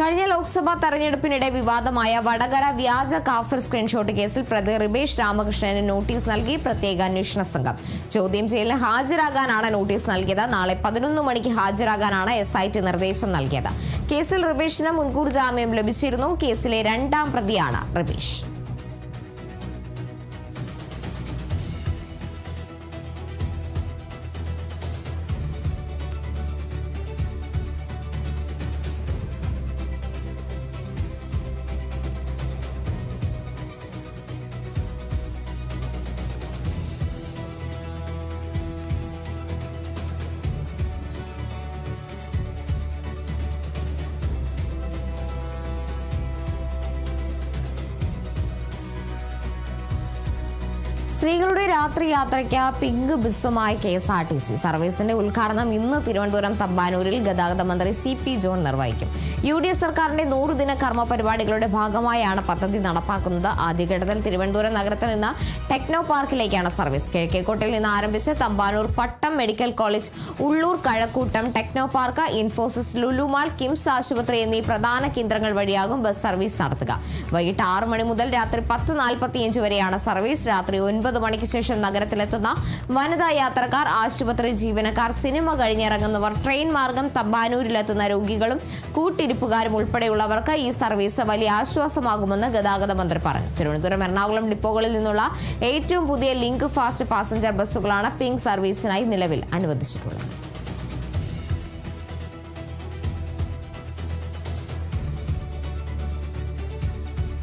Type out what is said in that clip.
കഴിഞ്ഞ ലോക്സഭാ തെരഞ്ഞെടുപ്പിനിടെ വിവാദമായ വടകര വ്യാജ കാഫിർ സ്ക്രീൻഷോട്ട് കേസിൽ പ്രതി റിബേഷ് രാമകൃഷ്ണന് നോട്ടീസ് നൽകി പ്രത്യേക അന്വേഷണ സംഘം. ചോദ്യം ചെയ്യലിന് ഹാജരാകാനാണ് നോട്ടീസ് നൽകിയത്. നാളെ 11 മണിക്ക് ഹാജരാകാനാണ് SIT നിർദ്ദേശം നൽകിയത്. കേസിൽ റിബേഷിന് മുൻകൂർ ജാമ്യം ലഭിച്ചിരുന്നു. കേസിലെ രണ്ടാം പ്രതിയാണ് റിബേഷ്. സ്ത്രീകളുടെ രാത്രി യാത്രയ്ക്ക് പിങ്ക് ബസ്സുമായി KSRTC സർവീസിന്റെ ഉദ്ഘാടനം ഇന്ന് തിരുവനന്തപുരം തമ്പാനൂരിൽ ഗതാഗത മന്ത്രി CP ജോൺ നിർവഹിക്കും. UDF സർക്കാരിന്റെ 100 ദിന കർമ്മ പരിപാടികളുടെ ഭാഗമായാണ് പദ്ധതി നടപ്പാക്കുന്നത്. ആദ്യഘട്ടത്തിൽ തിരുവനന്തപുരം നഗരത്തിൽ നിന്ന് ടെക്നോ പാർക്കിലേക്കാണ് സർവീസ്. കിഴക്കേക്കോട്ടയിൽ നിന്ന് ആരംഭിച്ച് Thampanoor Pattom medical college, Ulloor Kazhakkoottam, techno park, Infosys, Lulu mall, KIMS ആശുപത്രി എന്നീ പ്രധാന കേന്ദ്രങ്ങൾ വഴിയാകും ബസ് സർവീസ് നടത്തുക. വൈകിട്ട് 6 മണി മുതൽ രാത്രി 10:45 വരെയാണ് സർവീസ്. രാത്രി 9 മണിക്ക് ശേഷം നഗരത്തിലെത്തുന്ന വനിതാ യാത്രക്കാർ, ആശുപത്രി ജീവനക്കാർ, സിനിമ കഴിഞ്ഞിറങ്ങുന്നവർ, ട്രെയിൻ മാർഗം തമ്പാനൂരിലെത്തുന്ന രോഗികളും കൂട്ടിരിപ്പുകാരും ഉൾപ്പെടെയുള്ളവർക്ക് ഈ സർവീസ് വലിയ ആശ്വാസമാകുമെന്ന് ഗതാഗത മന്ത്രി പറഞ്ഞു. തിരുവനന്തപുരം, എറണാകുളം ഡിപ്പോകളിൽ നിന്നുള്ള ഏറ്റവും പുതിയ ലിങ്ക് ഫാസ്റ്റ് പാസഞ്ചർ ബസ്സുകളാണ് പിങ്ക് സർവീസിനായി നിലവിൽ അനുവദിച്ചിട്ടുള്ളത്.